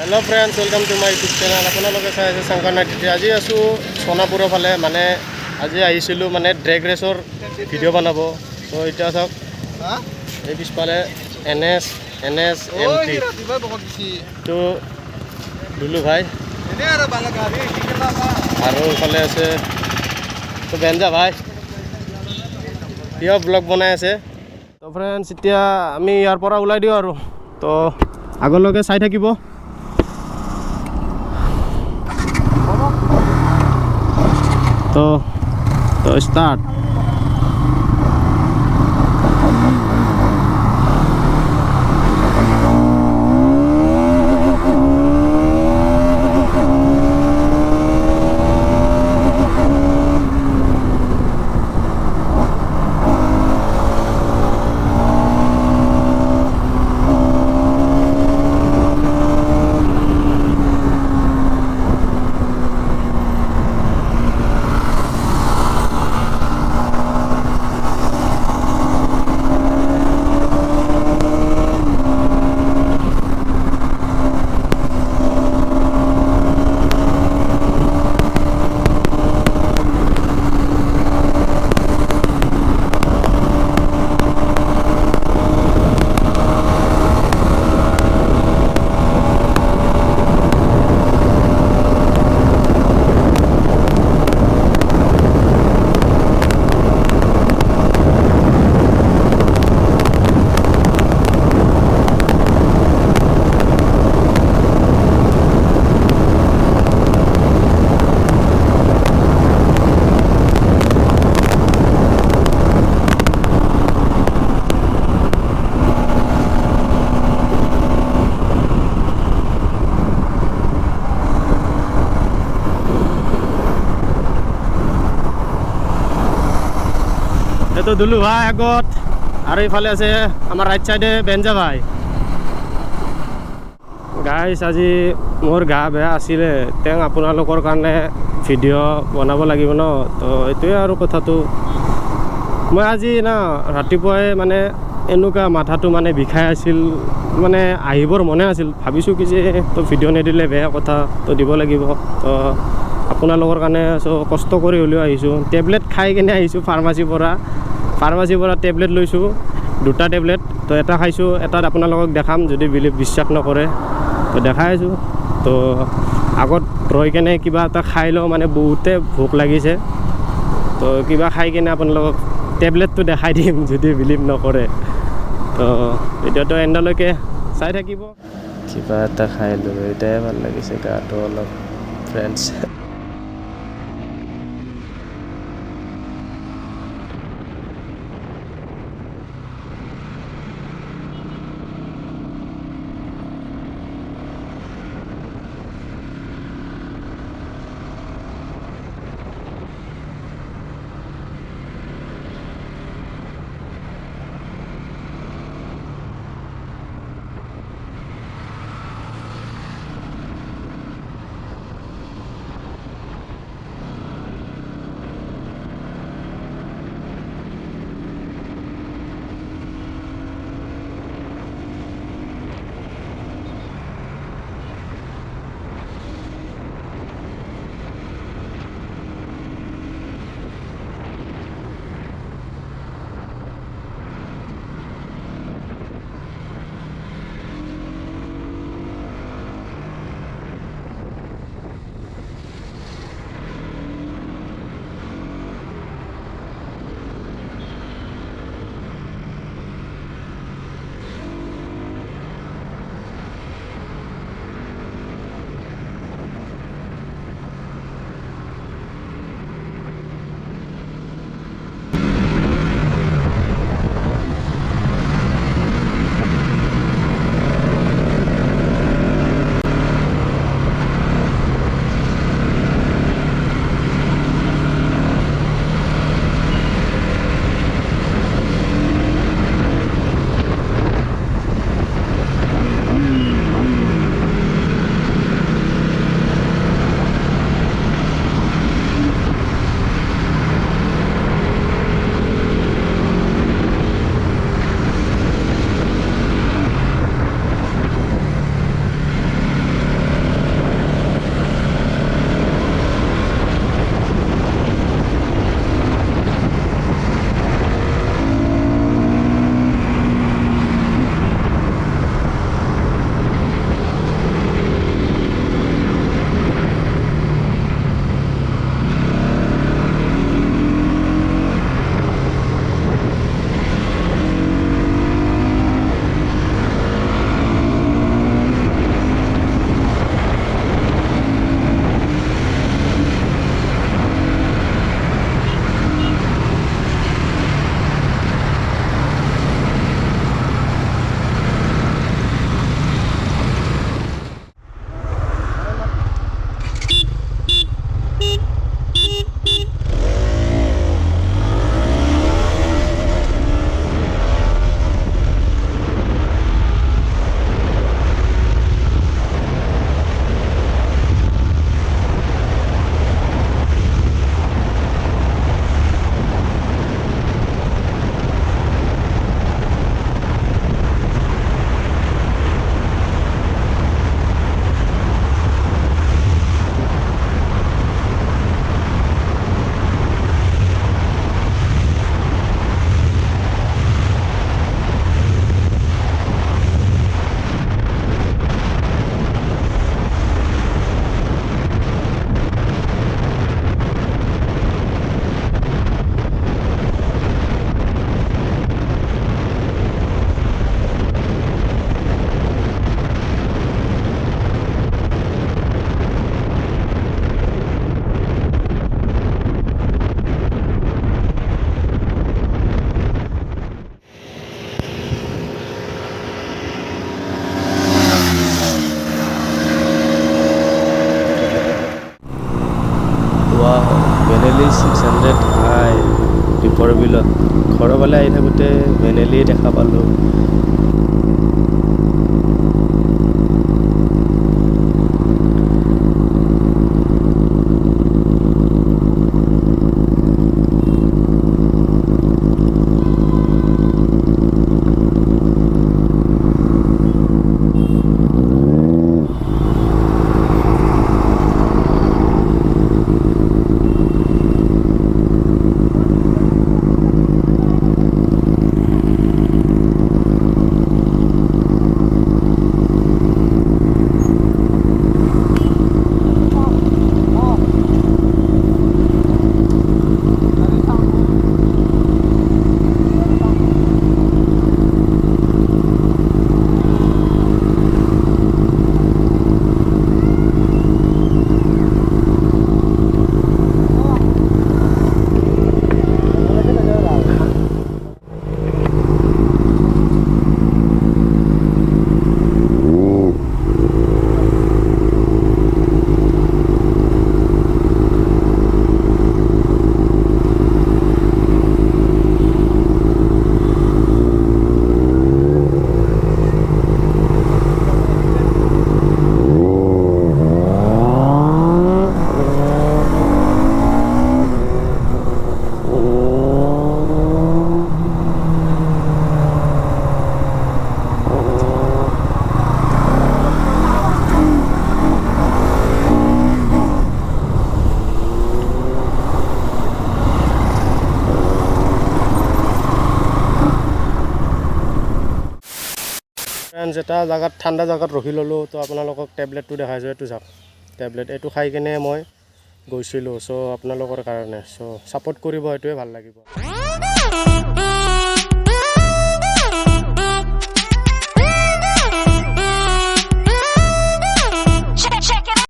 Hello friends welcome to my YouTube channel আপোনালোকে চাই আছে শংকৰ নাইট আজি আছো সোনাপুৰৰ ফালে মানে আজি আহিছিলো মানে ড্ৰেগ ৰেচৰ ভিডিঅ' বনাব তো এতিয়া চাওক এই পিছফালে এনএস এমটি তো দুলু ভাই আৰু ইফালে আছে তো বেঞ্জা ভাই ইও ব্লগ বনাই আছে তো ফ্ৰেণ্ডছ এতিয়া আমি ইয়াৰ পৰা ওলাই দিওঁ আৰু তো আগলৈকে চাই থাকিব तो स्टार्ट तो दुलू भाई আগত আৰু ইফালে আছে আমাৰ ৰাইট সাইডে বেঞ্জা ভাই গাইস আজি মোৰ গা বেয়া আছিলে তেং আপোনালোকৰ কাৰণে ভিডিঅ' বনাব লাগিব ন তো এইটোৱে আৰু কথাটো মই আজি না ৰাতিপুৱাই মানে এনেকুৱা মাথাটো মানে বিষাই আছিল মানে আহিবৰ মনে আছিল ভাবিছোঁ কি যে তো ভিডিঅ' নিদিলে বেয়া কথা তো দিব লাগিব তো আপোনালোকৰ কাৰণে কষ্ট কৰি হ'লেও আহিছোঁ টেবলেট খাই কিনে আহিছোঁ ফাৰ্মাচীৰ পৰা টেবলেট লৈছোঁ দুটা টেবলেট তো এটা খাইছোঁ এটাত আপোনালোকক দেখাম যদি বিশ্বাস নকৰে তো দেখাই আছোঁ তো আগত ৰৈ কেনে কিবা এটা খাই লওঁ মানে বহুতে ভোক লাগিছে তো কিবা খাই কিনে আপোনালোকক টেবলেটটো দেখাই দিম যদি বিলিভ নকৰে তো ভিডিঅ'টো এণ্ডলৈকে চাই থাকিব কিবা এটা খাই লৈ এটাই ভাল লাগিছে গাটো অলপ ফ্ৰেণ্ডছ যে ঠাই দীপৰ বিলত ঘৰৰ ফালে আহি থাকোঁতে ভেনেলি দেখা পালোঁ। এটা জায়গাত ঠাণ্ডা জায়গাত ৰখি ল'লোঁ। তো আপোনালোকক টেবলেটটো দেখাইছোঁ, এইটো চাওক টেবলেট। এইটো খাই কিনে মই গৈছিলোঁ। চ' আপোনালোকৰ কাৰণে চ' ছাপোৰ্ট কৰিব, এইটোৱে ভাল লাগিব।